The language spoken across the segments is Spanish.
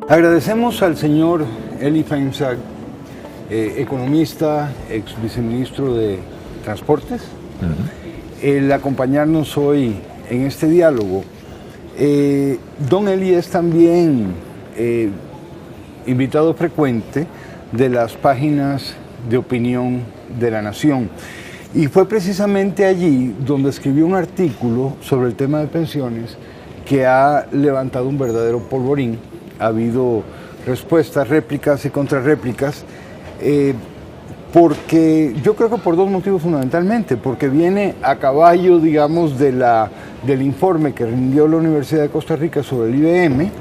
Agradecemos al señor Eli Feinsack, economista, ex viceministro de Transportes, el acompañarnos hoy en este diálogo. Don Eli es también invitado frecuente de las páginas de opinión de La Nación. Y fue precisamente allí donde escribió un artículo sobre el tema de pensiones que ha levantado un verdadero polvorín. Ha habido respuestas, réplicas y contrarréplicas, porque yo creo que por dos motivos fundamentalmente, porque viene a caballo, digamos, del informe que rindió la Universidad de Costa Rica sobre el IBM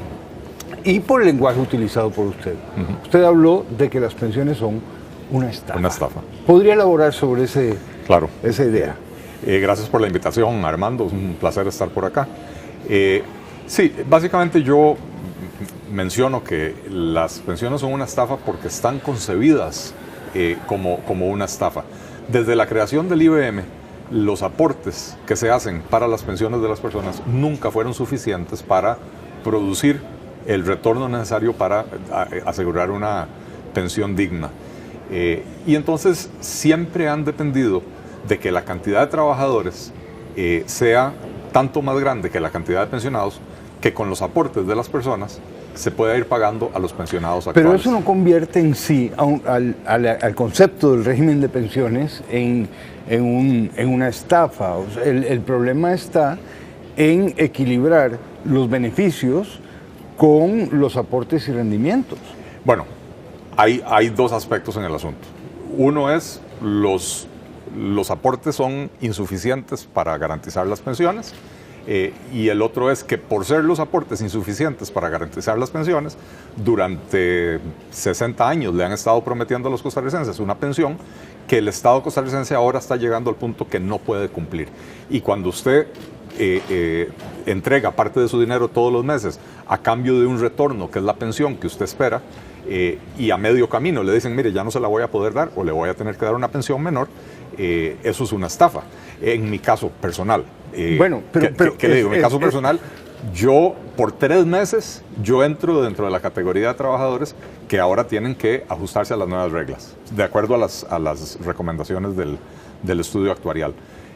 y por el lenguaje utilizado por usted. Usted habló de que las pensiones son una estafa. Una estafa. ¿Podría elaborar sobre esa idea? Gracias por la invitación, Armando. Es un placer estar por acá. Sí, básicamente yo menciono que las pensiones son una estafa porque están concebidas como una estafa. Desde la creación del IBM, los aportes que se hacen para las pensiones de las personas nunca fueron suficientes para producir el retorno necesario para asegurar una pensión digna. Y entonces siempre han dependido de que la cantidad de trabajadores sea tanto más grande que la cantidad de pensionados, que con los aportes de las personas se pueda ir pagando a los pensionados actuales. Pero eso no convierte en sí al concepto del régimen de pensiones en una estafa. O sea, el problema está en equilibrar los beneficios con los aportes y rendimientos. Bueno, hay dos aspectos en el asunto. Uno es los aportes son insuficientes para garantizar las pensiones. Y el otro es que por ser los aportes insuficientes para garantizar las pensiones, durante 60 años le han estado prometiendo a los costarricenses una pensión que el Estado costarricense ahora está llegando al punto que no puede cumplir. Y cuando usted entrega parte de su dinero todos los meses a cambio de un retorno, que es la pensión que usted espera, y a medio camino le dicen, mire, ya no se la voy a poder dar o le voy a tener que dar una pensión menor, eso es una estafa. En mi caso personal, bueno, ¿qué le digo? En mi caso personal, yo por 3 meses, yo entro dentro de la categoría de trabajadores que ahora tienen que ajustarse a las nuevas reglas, de acuerdo a las recomendaciones del estudio actuarial.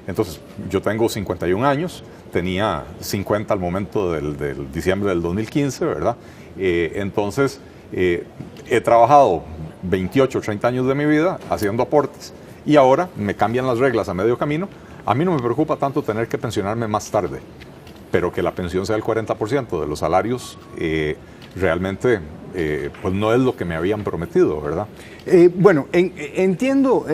Entonces, yo tengo 51 años, tenía 50 al momento del diciembre del 2015, ¿verdad? Entonces, he trabajado 28 o 30 años de mi vida haciendo aportes y ahora me cambian las reglas a medio camino. A mí no me preocupa tanto tener que pensionarme más tarde, pero que la pensión sea el 40% de los salarios, realmente pues no es lo que me habían prometido, ¿verdad? Bueno, entiendo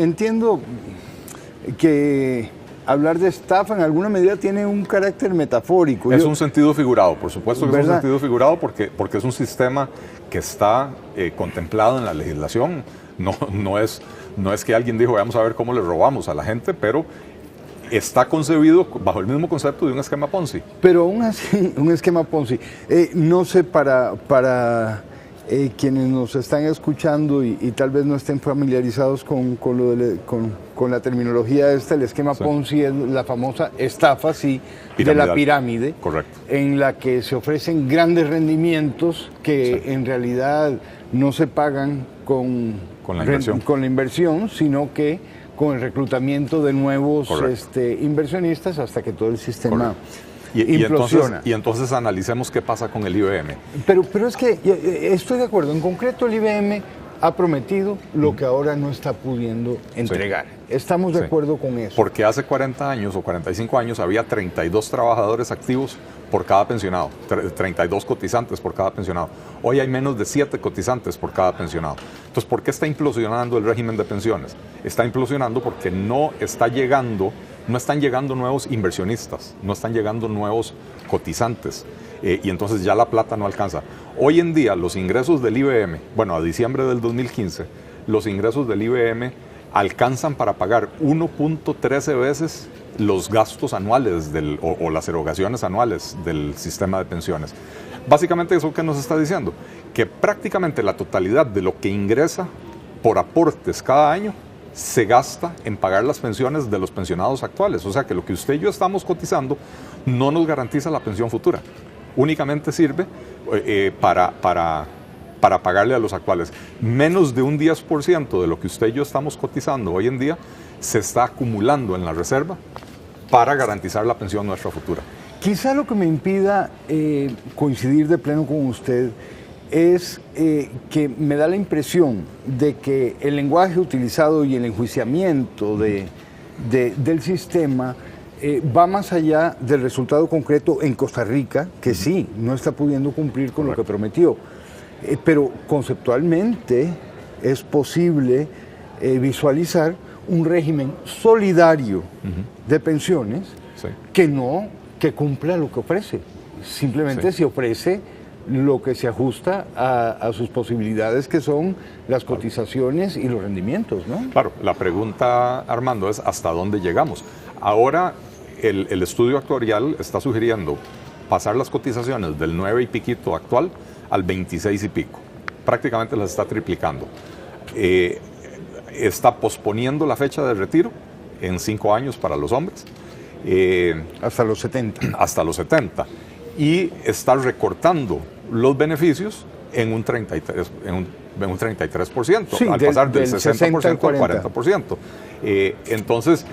que hablar de estafa en alguna medida tiene un carácter metafórico. Es un sentido figurado, por supuesto que ¿verdad? Es un sentido figurado porque es un sistema que está contemplado en la legislación. No es que alguien dijo, vamos a ver cómo le robamos a la gente, pero está concebido bajo el mismo concepto de un esquema Ponzi. Pero aún así, un esquema Ponzi. No sé, para quienes nos están escuchando y tal vez no estén familiarizados con la terminología esta, el esquema Ponzi es la famosa estafa, sí, de la pirámide. Correcto. En la que se ofrecen grandes rendimientos que en realidad no se pagan con la inversión, sino que con el reclutamiento de nuevos inversionistas hasta que todo el sistema implosiona. Y entonces analicemos qué pasa con el IBM. Pero es que estoy de acuerdo. En concreto, el IBM ha prometido lo que ahora no está pudiendo entregar. Estamos de acuerdo con eso. Porque hace 40 años o 45 años había 32 trabajadores activos por cada pensionado, 32 cotizantes por cada pensionado. Hoy hay menos de 7 cotizantes por cada pensionado. Entonces, ¿por qué está implosionando el régimen de pensiones? Está implosionando porque no están llegando nuevos inversionistas, no están llegando nuevos cotizantes. Y entonces ya la plata no alcanza. Hoy en día los ingresos del IBM, bueno, a diciembre del 2015, los ingresos del IBM alcanzan para pagar 1.13 veces los gastos anuales o las erogaciones anuales del sistema de pensiones. Básicamente, ¿eso qué nos está diciendo? Que prácticamente la totalidad de lo que ingresa por aportes cada año se gasta en pagar las pensiones de los pensionados actuales. O sea que lo que usted y yo estamos cotizando no nos garantiza la pensión futura. Únicamente sirve para para pagarle a los actuales. Menos de un 10% de lo que usted y yo estamos cotizando hoy en día se está acumulando en la reserva para garantizar la pensión nuestra futura. Quizá lo que me impida coincidir de pleno con usted es que me da la impresión de que el lenguaje utilizado y el enjuiciamiento del sistema va más allá del resultado concreto en Costa Rica, que sí, no está pudiendo cumplir con lo que prometió. Pero conceptualmente es posible visualizar un régimen solidario de pensiones que cumpla lo que ofrece. Simplemente se ofrece lo que se ajusta a sus posibilidades, que son las cotizaciones y los rendimientos, ¿no? Claro, la pregunta, Armando, es ¿hasta dónde llegamos? Ahora el estudio actuarial está sugiriendo pasar las cotizaciones del 9 y piquito actual al 26 y pico. Prácticamente las está triplicando. Está posponiendo la fecha de retiro en 5 años para los hombres. Hasta los 70. Hasta los 70. Y está recortando los beneficios en un 33%, sí, al pasar del 60% al 40%. Entonces,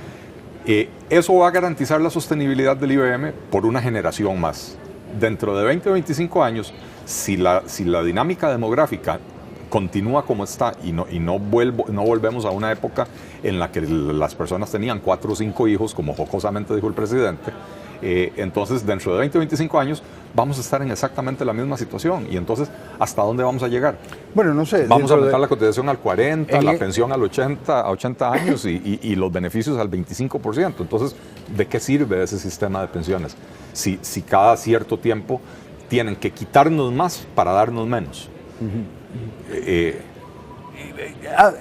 eso va a garantizar la sostenibilidad del IBM por una generación más. Dentro de 20 o 25 años, si la dinámica demográfica continúa como está y no volvemos a una época en la que las personas tenían 4 o 5 hijos, como jocosamente dijo el presidente, entonces dentro de 20 o 25 años vamos a estar en exactamente la misma situación. Y entonces, ¿hasta dónde vamos a llegar? Bueno, no sé. Vamos a aumentar la cotización al 40, la pensión al 80 años y los beneficios al 25%. Entonces, ¿de qué sirve ese sistema de pensiones? Si cada cierto tiempo tienen que quitarnos más para darnos menos.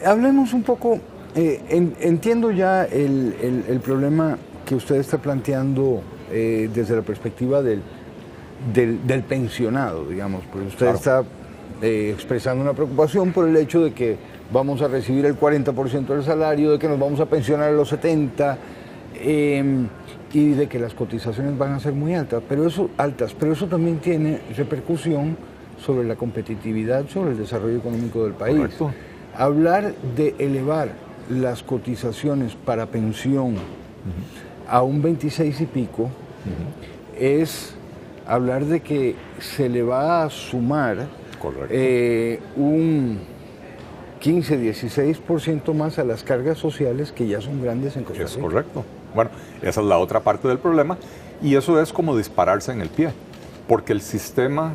Hablemos un poco, entiendo ya el problema que usted está planteando desde la perspectiva del pensionado, digamos, porque usted está expresando una preocupación por el hecho de que vamos a recibir el 40% del salario, de que nos vamos a pensionar a los 70 y de que las cotizaciones van a ser muy altas, pero eso también tiene repercusión sobre la competitividad, sobre el desarrollo económico del país. Correcto. Hablar de elevar las cotizaciones para pensión a un 26 y pico es hablar de que se le va a sumar un 15-16% más a las cargas sociales que ya son grandes en Costa Rica. Es correcto. Bueno, esa es la otra parte del problema y eso es como dispararse en el pie, porque el sistema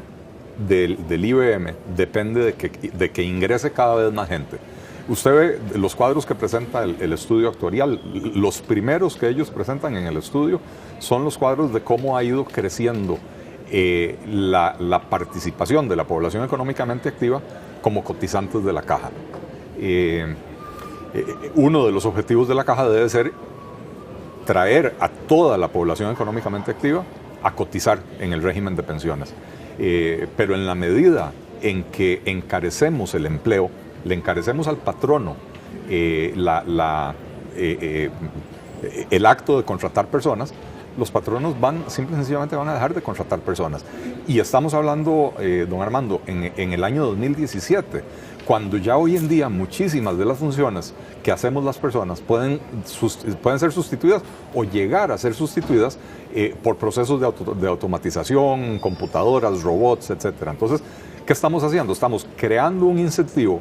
del IBM depende de que ingrese cada vez más gente. Usted ve los cuadros que presenta el estudio actuarial, los primeros que ellos presentan en el estudio son los cuadros de cómo ha ido creciendo la participación de la población económicamente activa como cotizantes de la caja. Uno de los objetivos de la caja debe ser traer a toda la población económicamente activa a cotizar en el régimen de pensiones. Pero en la medida en que encarecemos el empleo, le encarecemos al patrono el acto de contratar personas, los patronos simple y sencillamente van a dejar de contratar personas. Y estamos hablando, don Armando, en el año 2017, cuando ya hoy en día muchísimas de las funciones que hacemos las personas pueden ser sustituidas o llegar a ser sustituidas por procesos de automatización, computadoras, robots, etc. Entonces, ¿qué estamos haciendo? Estamos creando un incentivo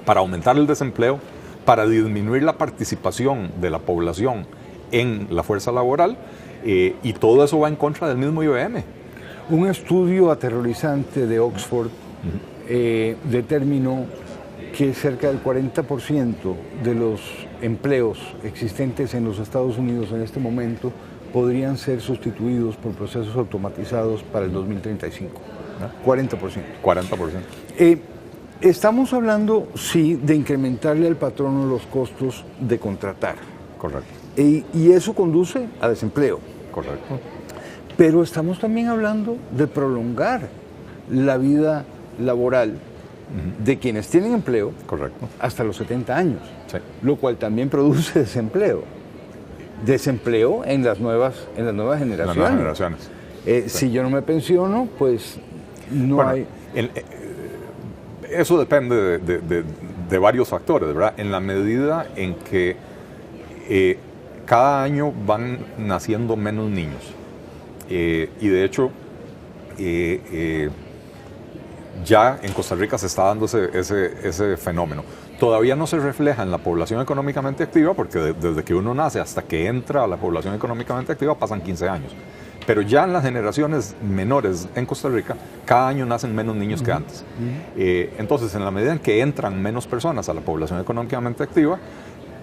para aumentar el desempleo, para disminuir la participación de la población en la fuerza laboral, y todo eso va en contra del mismo IBM. Un estudio aterrorizante de Oxford determinó que cerca del 40% de los empleos existentes en los Estados Unidos en este momento podrían ser sustituidos por procesos automatizados para el 2035. 40%. 40%. Estamos hablando, sí, de incrementarle al patrono los costos de contratar. Correcto. Y eso conduce a desempleo. Correcto. Pero estamos también hablando de prolongar la vida laboral de quienes tienen empleo. Correcto. Hasta los 70 años, sí. Lo cual también produce desempleo. Desempleo en las nuevas generaciones. Las nuevas generaciones. Sí. Si yo no me pensiono, pues no hay... Eso depende de varios factores, ¿verdad? En la medida en que cada año van naciendo menos niños. Y de hecho, ya en Costa Rica se está dando ese fenómeno. Todavía no se refleja en la población económicamente activa, porque desde que uno nace hasta que entra a la población económicamente activa pasan 15 años. Pero ya en las generaciones menores en Costa Rica, cada año nacen menos niños que antes. Entonces, en la medida en que entran menos personas a la población económicamente activa,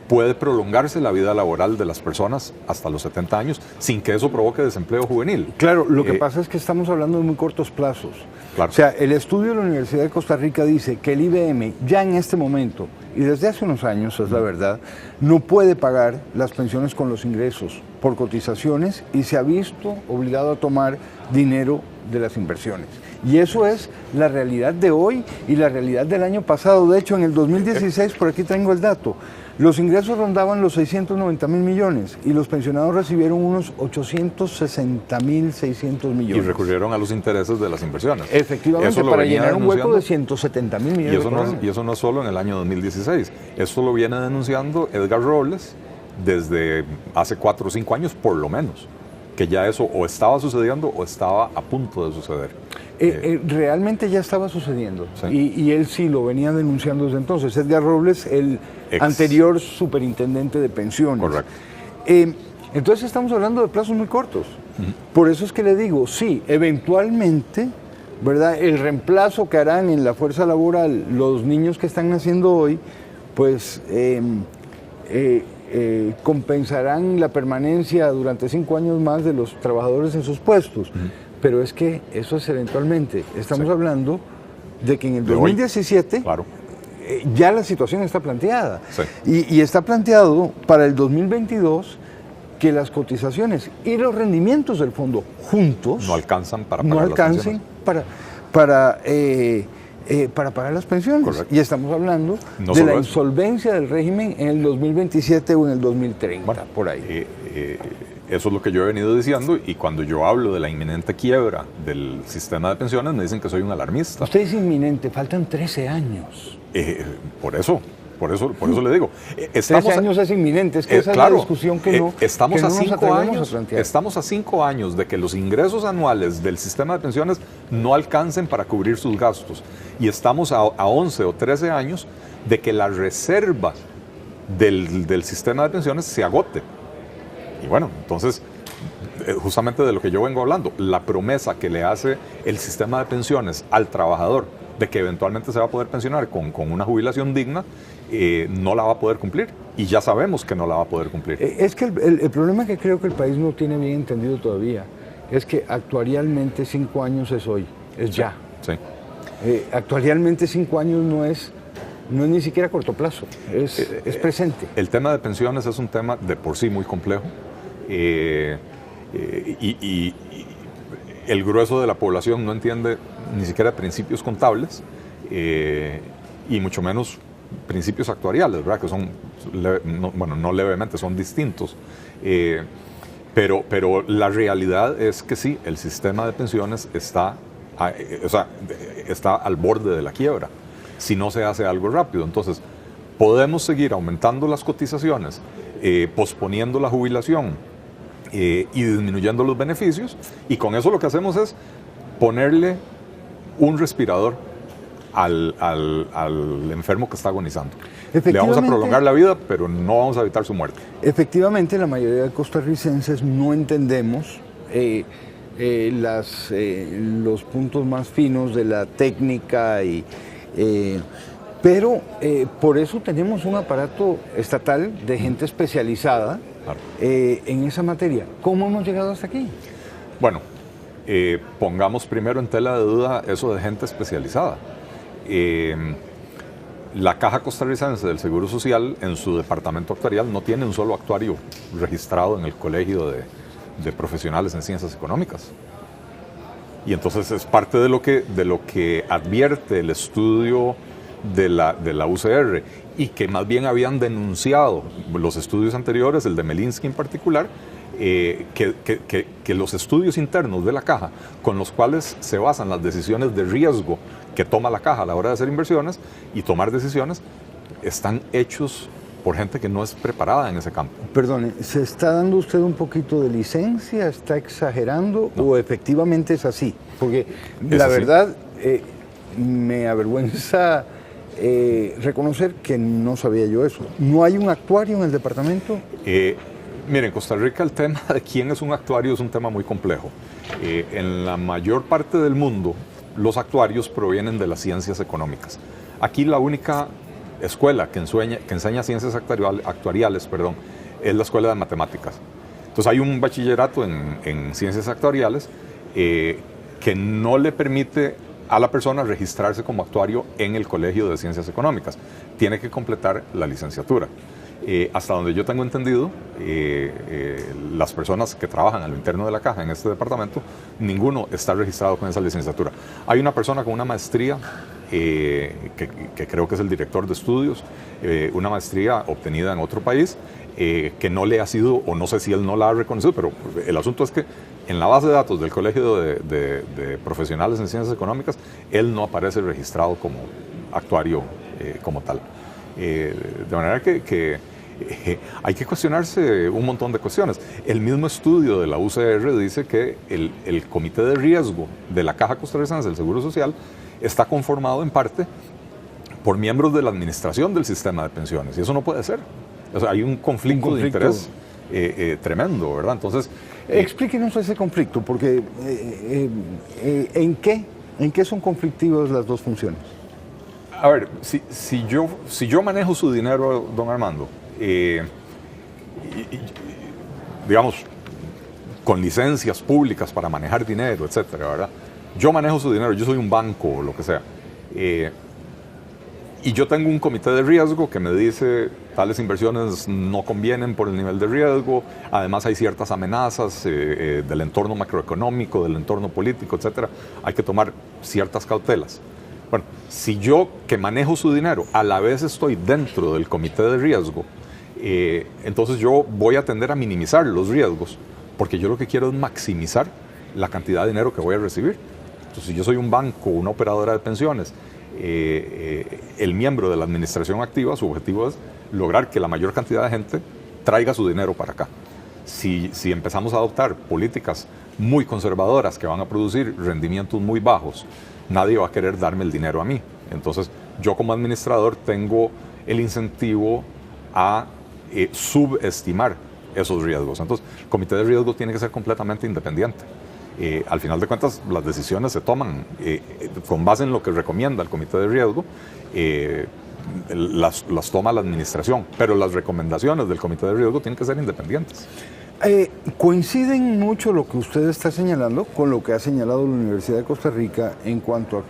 puede prolongarse la vida laboral de las personas hasta los 70 años sin que eso provoque desempleo juvenil. Claro, lo que pasa es que estamos hablando de muy cortos plazos. Claro. O sea, el estudio de la Universidad de Costa Rica dice que el IBM ya en este momento, y desde hace unos años es la verdad, no puede pagar las pensiones con los ingresos por cotizaciones y se ha visto obligado a tomar dinero de las inversiones. Y eso es la realidad de hoy y la realidad del año pasado. De hecho, en el 2016, por aquí tengo el dato, los ingresos rondaban los 690.000 millones y los pensionados recibieron unos 860.600 millones. Y recurrieron a los intereses de las inversiones. Efectivamente, para llenar un hueco de 170.000 millones. Y eso no es solo en el año 2016. Eso lo viene denunciando Edgar Robles desde hace 4 o 5 años, por lo menos. Que ya eso o estaba sucediendo o estaba a punto de suceder. Realmente ya estaba sucediendo, sí. Y él sí lo venía denunciando desde entonces. Edgar Robles, el anterior superintendente de pensiones. Correcto. Entonces estamos hablando de plazos muy cortos. Por eso es que le digo, sí, eventualmente, ¿verdad? El reemplazo que harán en la fuerza laboral los niños que están naciendo hoy, pues compensarán la permanencia durante 5 años más de los trabajadores en sus puestos. Pero es que eso es eventualmente. Estamos hablando de que en el 2017 claro, ya la situación está planteada. Sí. Y está planteado para el 2022 que las cotizaciones y los rendimientos del fondo juntos no alcanzan para pagar no alcancen para pagar las pensiones. Correcto. Y estamos hablando de la insolvencia del régimen en el 2027 o en el 2030, bueno, por ahí. Eso es lo que yo he venido diciendo, y cuando yo hablo de la inminente quiebra del sistema de pensiones me dicen que soy un alarmista. Usted es inminente, faltan 13 años. Por eso le digo. 13 años es inminente, es que esa es la discusión que no estamos que a no 5 años. Estamos a 5 años de que los ingresos anuales del sistema de pensiones no alcancen para cubrir sus gastos. Y estamos a 11 o 13 años de que la reserva del sistema de pensiones se agote. Y bueno, entonces, justamente de lo que yo vengo hablando, la promesa que le hace el sistema de pensiones al trabajador de que eventualmente se va a poder pensionar con una jubilación digna, no la va a poder cumplir. Y ya sabemos que no la va a poder cumplir. Es que el problema que creo que el país no tiene bien entendido todavía es que actuarialmente 5 años es hoy, es ya. Sí. Actuarialmente 5 años no es ni siquiera a corto plazo, es presente. El tema de pensiones es un tema de por sí muy complejo. Y el grueso de la población no entiende ni siquiera principios contables y mucho menos principios actuariales, ¿verdad? Que son, no levemente, son distintos. Pero la realidad es que sí, el sistema de pensiones está al borde de la quiebra si no se hace algo rápido. Entonces, podemos seguir aumentando las cotizaciones, posponiendo la jubilación y disminuyendo los beneficios, y con eso lo que hacemos es ponerle un respirador al enfermo que está agonizando. Le vamos a prolongar la vida, pero no vamos a evitar su muerte. Efectivamente, la mayoría de costarricenses no entendemos los puntos más finos de la técnica, pero por eso tenemos un aparato estatal de gente especializada, claro, en esa materia. ¿Cómo hemos llegado hasta aquí? Bueno, pongamos primero en tela de duda eso de gente especializada. La Caja Costarricense del Seguro Social, en su departamento actuarial, no tiene un solo actuario registrado en el Colegio de Profesionales en Ciencias Económicas. Y entonces es parte de lo que advierte el estudio de la UCR, y que más bien habían denunciado los estudios anteriores, el de Melinsky en particular, que los estudios internos de la caja, con los cuales se basan las decisiones de riesgo que toma la caja a la hora de hacer inversiones y tomar decisiones, están hechos por gente que no es preparada en ese campo. Perdone, ¿se está dando usted un poquito de licencia? ¿Está exagerando? No. ¿O efectivamente es así? Porque la verdad me avergüenza reconocer que no sabía yo eso. ¿No hay un actuario en el departamento? Mire, en Costa Rica el tema de quién es un actuario es un tema muy complejo. En la mayor parte del mundo, los actuarios provienen de las ciencias económicas. Aquí la única escuela que enseña ciencias actuariales, es la escuela de matemáticas. Entonces hay un bachillerato en ciencias actuariales que no le permite a la persona registrarse como actuario en el Colegio de Ciencias Económicas. Tiene que completar la licenciatura. Hasta donde yo tengo entendido, las personas que trabajan a lo interno de la caja en este departamento, ninguno está registrado con esa licenciatura. Hay una persona con una maestría, que creo que es el director de estudios, una maestría obtenida en otro país, que no le ha sido, o no sé si él no la ha reconocido, pero el asunto es que en la base de datos del Colegio de Profesionales en Ciencias Económicas, él no aparece registrado como actuario como tal. De manera que hay que cuestionarse un montón de cuestiones. El mismo estudio de la UCR dice que el comité de riesgo de la Caja Costarricense del Seguro Social está conformado en parte por miembros de la administración del sistema de pensiones, y eso no puede ser. O sea, hay un conflicto de interés tremendo, ¿verdad? Entonces, explíquenos ese conflicto, porque ¿en qué son conflictivas las dos funciones? A ver, si yo manejo su dinero, don Armando, digamos, con licencias públicas para manejar dinero, etcétera, ¿verdad? Yo manejo su dinero, yo soy un banco o lo que sea, y yo tengo un comité de riesgo que me dice tales inversiones no convienen por el nivel de riesgo, además hay ciertas amenazas del entorno macroeconómico, del entorno político, etcétera, hay que tomar ciertas cautelas. Bueno, si yo que manejo su dinero a la vez estoy dentro del comité de riesgo, entonces yo voy a tender a minimizar los riesgos, porque yo lo que quiero es maximizar la cantidad de dinero que voy a recibir. Entonces, si yo soy un banco, una operadora de pensiones, el miembro de la administración activa, su objetivo es lograr que la mayor cantidad de gente traiga su dinero para acá. Si empezamos a adoptar políticas muy conservadoras que van a producir rendimientos muy bajos, nadie va a querer darme el dinero a mí. Entonces, yo como administrador tengo el incentivo a subestimar esos riesgos. Entonces, el comité de riesgo tiene que ser completamente independiente. Al final de cuentas, las decisiones se toman con base en lo que recomienda el comité de riesgo, las toma la administración, pero las recomendaciones del comité de riesgo tienen que ser independientes. Coinciden mucho lo que usted está señalando con lo que ha señalado la Universidad de Costa Rica en cuanto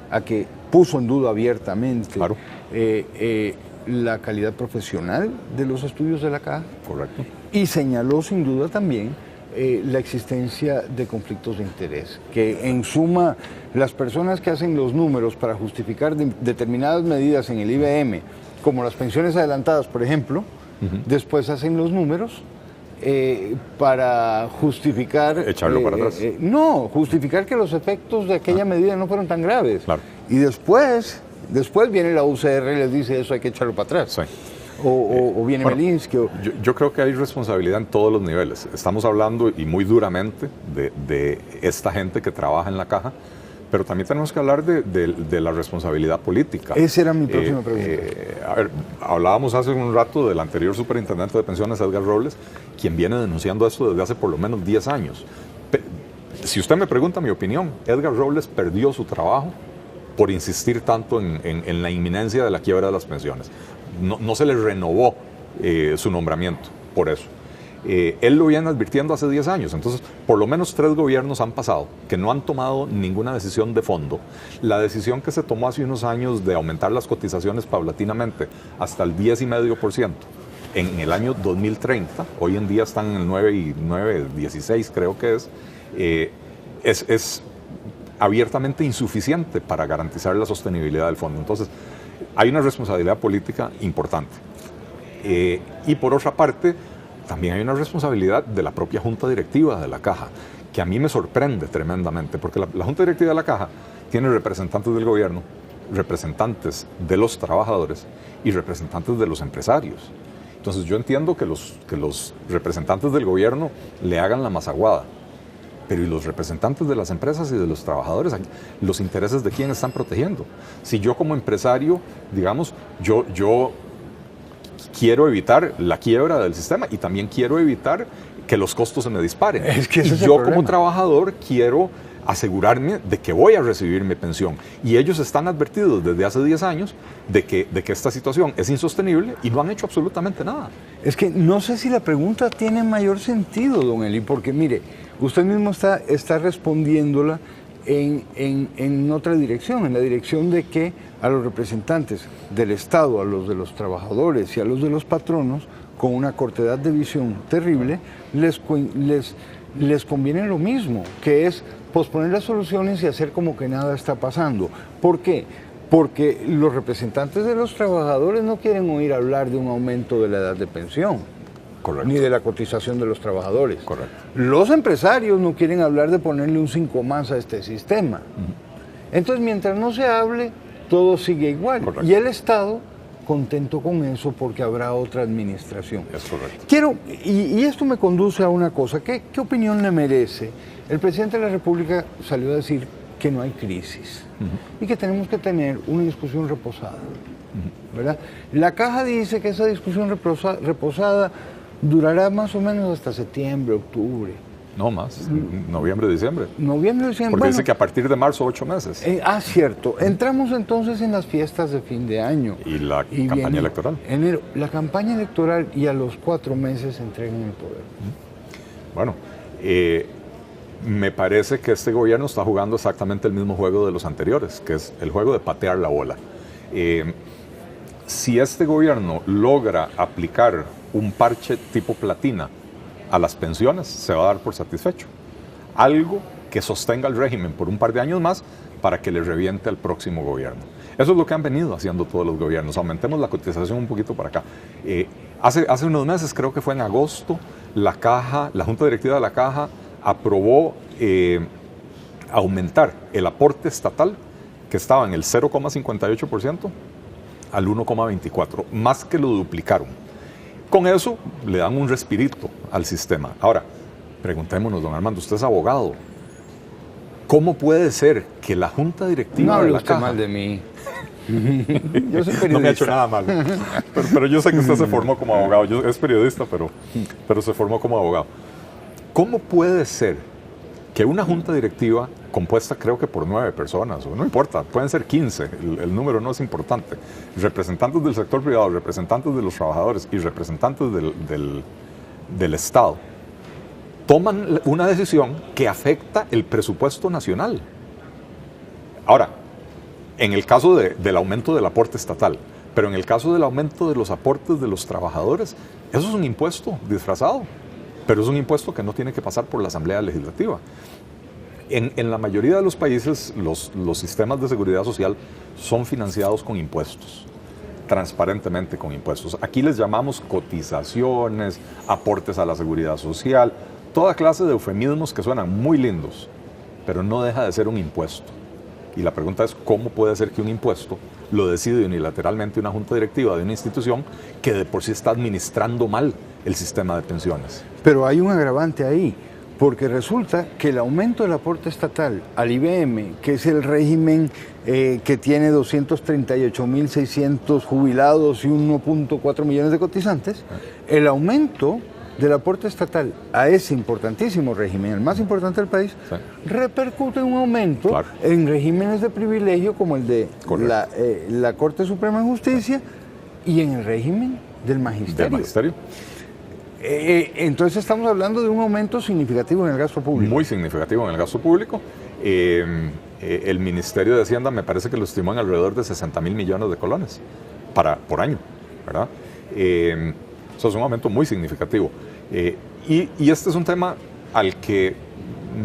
a que puso en duda abiertamente, claro, la calidad profesional de los estudios de la Caja. Correcto. Y señaló sin duda también la existencia de conflictos de interés, que en suma las personas que hacen los números para justificar determinadas medidas en el IBM, como las pensiones adelantadas, por ejemplo, después hacen los números para justificar... Echarlo para atrás. No, justificar que los efectos de aquella medida no fueron tan graves. Claro. Y después viene la UCR y les dice eso hay que echarlo para atrás. Sí. O viene Melinsky. Yo creo que hay responsabilidad en todos los niveles. Estamos hablando, y muy duramente, de esta gente que trabaja en la Caja, pero también tenemos que hablar de la responsabilidad política. Esa era mi próxima pregunta. A ver, hablábamos hace un rato del anterior superintendente de pensiones, Edgar Robles, quien viene denunciando esto desde hace por lo menos 10 años. Si usted me pregunta mi opinión, Edgar Robles perdió su trabajo por insistir tanto en la inminencia de la quiebra de las pensiones. No se le renovó su nombramiento por eso. Él lo viene advirtiendo hace 10 años, entonces por lo menos 3 gobiernos han pasado que no han tomado ninguna decisión de fondo. La decisión que se tomó hace unos años de aumentar las cotizaciones paulatinamente hasta el 10,5% en el año 2030, hoy en día están en el 9,16 creo que es abiertamente insuficiente para garantizar la sostenibilidad del fondo. Entonces, hay una responsabilidad política importante. Y por otra parte, también hay una responsabilidad de la propia Junta Directiva de la Caja, que a mí me sorprende tremendamente, porque la Junta Directiva de la Caja tiene representantes del gobierno, representantes de los trabajadores y representantes de los empresarios. Entonces yo entiendo que los representantes del gobierno le hagan la mazaguada, pero ¿y los representantes de las empresas y de los trabajadores? ¿Los intereses de quién están protegiendo? Si yo como empresario, digamos, yo quiero evitar la quiebra del sistema y también quiero evitar que los costos se me disparen. Es que ese y es el yo problema. como trabajador quiero asegurarme de que voy a recibir mi pensión. Y ellos están advertidos desde hace 10 años de que esta situación es insostenible y no han hecho absolutamente nada. Es que no sé si la pregunta tiene mayor sentido, don Eli, porque mire, usted mismo está respondiéndola en otra dirección, en la dirección de que a los representantes del Estado, a los de los trabajadores y a los de los patronos, con una cortedad de visión terrible, les conviene lo mismo, que es posponer las soluciones y hacer como que nada está pasando. ¿Por qué? Porque los representantes de los trabajadores no quieren oír hablar de un aumento de la edad de pensión. Correcto. Ni de la cotización de los trabajadores. Correcto. Los empresarios no quieren hablar de ponerle un 5 más a este sistema. Entonces, mientras no se hable, todo sigue igual. Correcto. Y el Estado contento con eso porque habrá otra administración. Es correcto. Y esto me conduce a una cosa. ¿Qué opinión le merece? El presidente de la República salió a decir que no hay crisis y que tenemos que tener una discusión reposada. ¿Verdad? La Caja dice que esa discusión reposada durará más o menos hasta septiembre, octubre. No más, noviembre, diciembre. Noviembre, diciembre. Porque Bueno, dice que a partir de marzo, 8 meses. Cierto. Entramos entonces en las fiestas de fin de año. Y la campaña viene electoral. Enero, la campaña electoral y a los 4 meses entregan el poder. Bueno, me parece que este gobierno está jugando exactamente el mismo juego de los anteriores, que es el juego de patear la bola. Si este gobierno logra aplicar un parche tipo platina a las pensiones, se va a dar por satisfecho. Algo que sostenga el régimen por un par de años más para que le reviente al próximo gobierno. Eso es lo que han venido haciendo todos los gobiernos. Aumentemos la cotización un poquito para acá. Hace unos meses, creo que fue en agosto, la Junta Directiva de la Caja aprobó aumentar el aporte estatal, que estaba en el 0,58%, al 1,24%, más que lo duplicaron. Con eso le dan un respirito al sistema. Ahora, preguntémonos, don Armando, usted es abogado. ¿Cómo puede ser que la Junta Directiva No hable de la usted Caja... mal de mí. Yo soy periodista. No me ha hecho nada mal. Pero yo sé que usted se formó como abogado. Es periodista, pero se formó como abogado. ¿Cómo puede ser que una junta directiva compuesta creo que por 9 personas, o no importa, pueden ser 15, el número no es importante, representantes del sector privado, representantes de los trabajadores y representantes del Estado, toman una decisión que afecta el presupuesto nacional? Ahora, en el caso del aumento del aporte estatal, pero en el caso del aumento de los aportes de los trabajadores, eso es un impuesto disfrazado, pero es un impuesto que no tiene que pasar por la Asamblea Legislativa. En la mayoría de los países, los sistemas de seguridad social son financiados con impuestos, transparentemente con impuestos. Aquí les llamamos cotizaciones, aportes a la seguridad social, toda clase de eufemismos que suenan muy lindos, pero no deja de ser un impuesto. Y la pregunta es, ¿cómo puede ser que un impuesto lo decide unilateralmente una junta directiva de una institución que de por sí está administrando mal el sistema de pensiones? Pero hay un agravante ahí, porque resulta que el aumento del aporte estatal al IBM, que es el régimen que tiene 238.600 jubilados y 1.4 millones de cotizantes, el aumento del aporte estatal a ese importantísimo régimen, el más importante del país, sí, repercute en un aumento, claro, en regímenes de privilegio como el de la Corte Suprema de Justicia, y en el régimen del magisterio. ¿Del magisterio? Entonces estamos hablando de un aumento significativo en el gasto público. Muy significativo en el gasto público. El Ministerio de Hacienda me parece que lo estimó en alrededor de 60.000 millones de colones por año, ¿verdad? Eso es un aumento muy significativo. Y este es un tema al que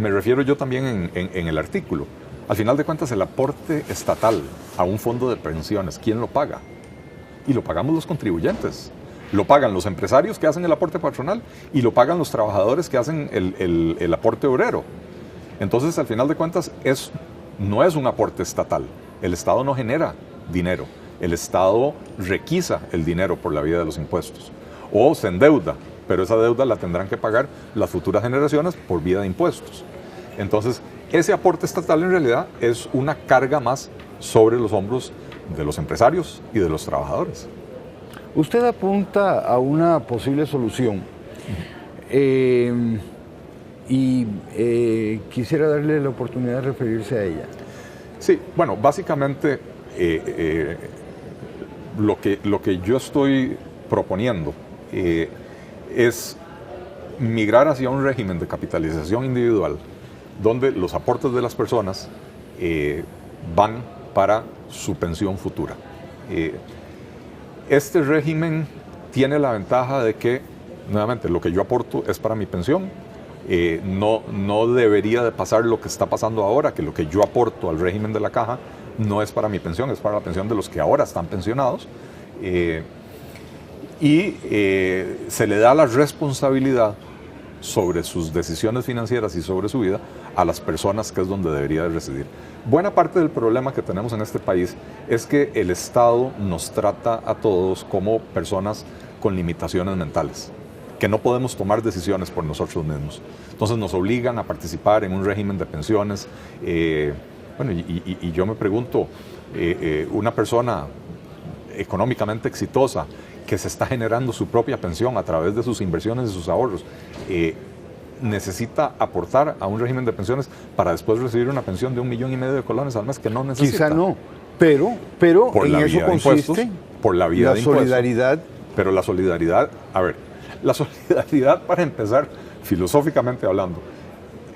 me refiero yo también en el artículo. Al final de cuentas, el aporte estatal a un fondo de pensiones, ¿quién lo paga? Y lo pagamos los contribuyentes. Lo pagan los empresarios que hacen el aporte patronal y lo pagan los trabajadores que hacen el aporte obrero. Entonces, al final de cuentas, no es un aporte estatal. El Estado no genera dinero. El Estado requisa el dinero por la vía de los impuestos. O se endeuda, pero esa deuda la tendrán que pagar las futuras generaciones por vía de impuestos. Entonces, ese aporte estatal en realidad es una carga más sobre los hombros de los empresarios y de los trabajadores. Usted apunta a una posible solución y quisiera darle la oportunidad de referirse a ella. Sí, bueno, básicamente lo que yo estoy proponiendo es migrar hacia un régimen de capitalización individual donde los aportes de las personas van para su pensión futura. Este régimen tiene la ventaja de que, nuevamente, lo que yo aporto es para mi pensión. No debería de pasar lo que está pasando ahora, que lo que yo aporto al régimen de la caja no es para mi pensión, es para la pensión de los que ahora están pensionados. Se le da la responsabilidad sobre sus decisiones financieras y sobre su vida a las personas, que es donde debería de residir. Buena parte del problema que tenemos en este país es que el Estado nos trata a todos como personas con limitaciones mentales, que no podemos tomar decisiones por nosotros mismos. Entonces nos obligan a participar en un régimen de pensiones. Y yo me pregunto, una persona económicamente exitosa que se está generando su propia pensión a través de sus inversiones y sus ahorros, necesita aportar a un régimen de pensiones para después recibir una pensión de 1,5 millones de colones al mes que no necesita. Quizá no, pero por en eso consiste por la vía la de impuestos. solidaridad. Pero la solidaridad, la solidaridad, para empezar, filosóficamente hablando,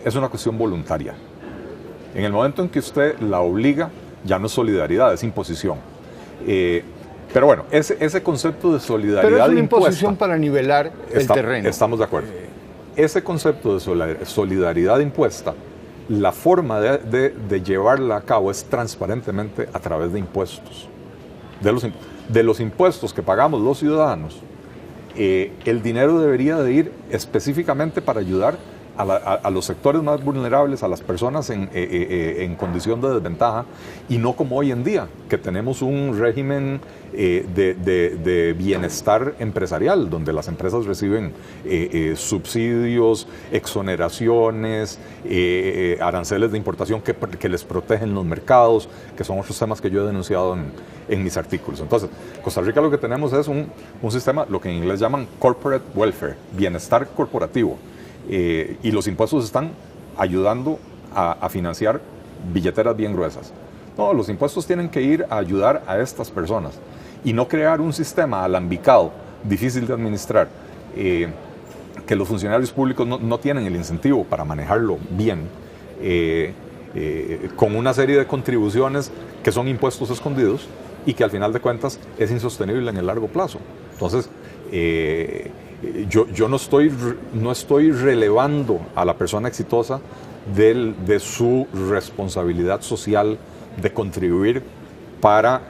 es una cuestión voluntaria. En el momento en que usted la obliga, ya no es solidaridad, es imposición. Pero bueno, ese concepto de solidaridad Pero es una impuesta, imposición para nivelar el terreno. Estamos de acuerdo. Ese concepto de solidaridad impuesta, la forma de llevarla a cabo es transparentemente a través de impuestos. De los impuestos que pagamos los ciudadanos, el dinero debería de ir específicamente para ayudar a los sectores más vulnerables, a las personas en condición de desventaja, y no como hoy en día, que tenemos un régimen de bienestar empresarial, donde las empresas reciben subsidios, exoneraciones, aranceles de importación que les protegen los mercados, que son otros temas que yo he denunciado en mis artículos. Entonces, Costa Rica lo que tenemos es un sistema, lo que en inglés llaman corporate welfare, bienestar corporativo. Y los impuestos están ayudando a financiar billeteras bien gruesas. No, los impuestos tienen que ir a ayudar a estas personas y no crear un sistema alambicado, difícil de administrar, que los funcionarios públicos no tienen el incentivo para manejarlo bien, con una serie de contribuciones que son impuestos escondidos y que al final de cuentas es insostenible en el largo plazo. Entonces, yo no estoy relevando a la persona exitosa de su responsabilidad social de contribuir para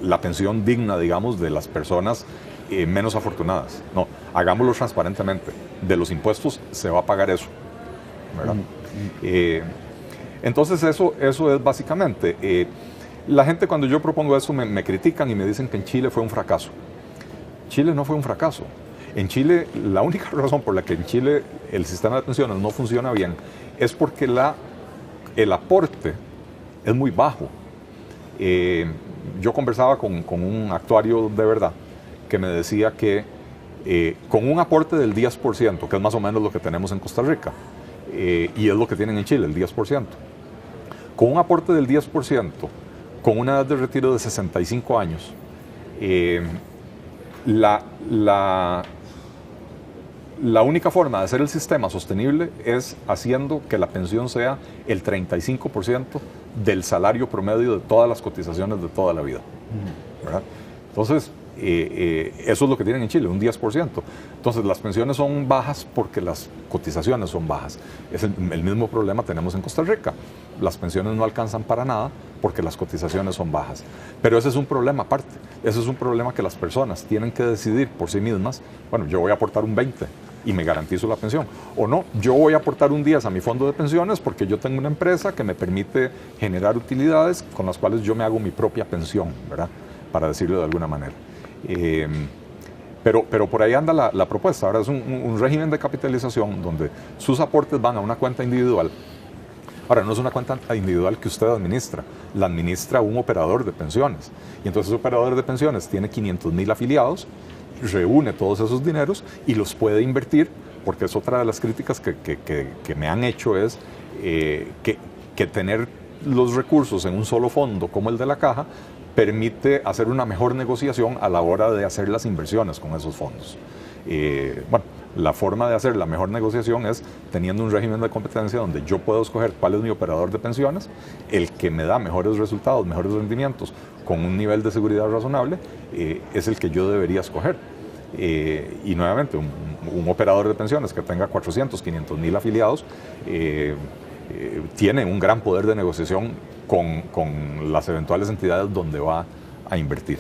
la pensión digna, digamos, de las personas menos afortunadas. No, hagámoslo transparentemente. De los impuestos se va a pagar eso, ¿verdad? Entonces eso es básicamente. La gente, cuando yo propongo eso, me critican y me dicen que en Chile fue un fracaso. Chile no fue un fracaso. En Chile, la única razón por la que en Chile el sistema de pensiones no funciona bien es porque el aporte es muy bajo. Yo conversaba con un actuario de verdad que me decía que con un aporte del 10%, que es más o menos lo que tenemos en Costa Rica, y es lo que tienen en Chile, el 10%, con un aporte del 10%, con una edad de retiro de 65 años, la única forma de hacer el sistema sostenible es haciendo que la pensión sea el 35% del salario promedio de todas las cotizaciones de toda la vida, ¿verdad? Entonces, Eso es lo que tienen en Chile, un 10%. Entonces las pensiones son bajas porque las cotizaciones son bajas. Es el mismo problema tenemos en Costa Rica. Las pensiones no alcanzan para nada porque las cotizaciones son bajas. Pero ese es un problema aparte. Ese es un problema que las personas tienen que decidir por sí mismas. Bueno, yo voy a aportar un 20 y me garantizo la pensión. O no, yo voy a aportar un 10 a mi fondo de pensiones porque yo tengo una empresa que me permite generar utilidades con las cuales yo me hago mi propia pensión, ¿verdad? Para decirlo de alguna manera. Pero por ahí anda la propuesta. Ahora es un régimen de capitalización donde sus aportes van a una cuenta individual. Ahora, no es una cuenta individual que usted administra, la administra un operador de pensiones. Y entonces ese operador de pensiones tiene 500,000 afiliados, reúne todos esos dineros y los puede invertir, porque es otra de las críticas que me han hecho, es que tener los recursos en un solo fondo como el de la Caja permite hacer una mejor negociación a la hora de hacer las inversiones con esos fondos. Bueno, la forma de hacer la mejor negociación es teniendo un régimen de competencia donde yo puedo escoger cuál es mi operador de pensiones, el que me da mejores resultados, mejores rendimientos, con un nivel de seguridad razonable, es el que yo debería escoger. Y nuevamente, un operador de pensiones que tenga 400, 500,000 afiliados, tiene un gran poder de negociación con las eventuales entidades donde va a invertir.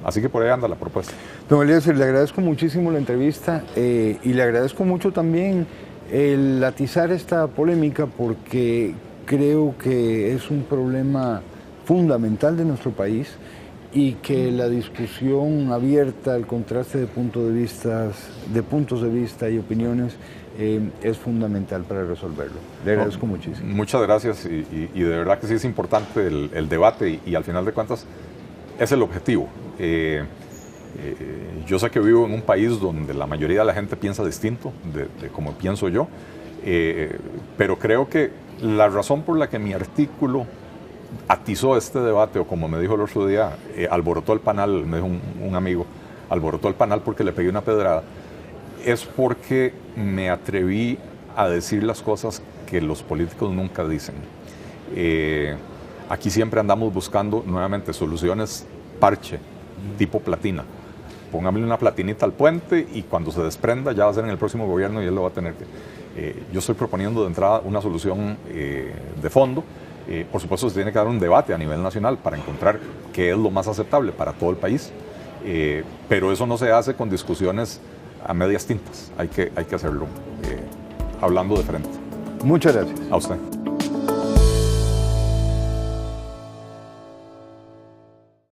Así que por ahí anda la propuesta. Don Eliezer, le agradezco muchísimo la entrevista y le agradezco mucho también el atizar esta polémica, porque creo que es un problema fundamental de nuestro país y que la discusión abierta, el contraste de puntos de vista y opiniones es fundamental para resolverlo. Le agradezco muchísimo. Muchas gracias y de verdad que sí es importante el debate y al final de cuentas es el objetivo. Yo sé que vivo en un país donde la mayoría de la gente piensa distinto de como pienso yo, pero creo que la razón por la que mi artículo atizó este debate, o como me dijo el otro día, alborotó el panal, me dijo un amigo, alborotó el panal porque le pegué una pedrada, es porque me atreví a decir las cosas que los políticos nunca dicen. Aquí siempre andamos buscando nuevamente soluciones parche, tipo platina. Póngame una platinita al puente y cuando se desprenda ya va a ser en el próximo gobierno y él lo va a tener que... yo estoy proponiendo de entrada una solución de fondo. Por supuesto se tiene que dar un debate a nivel nacional para encontrar qué es lo más aceptable para todo el país, pero eso no se hace con discusiones a medias tintas, hay que hacerlo hablando de frente. Muchas gracias. A usted.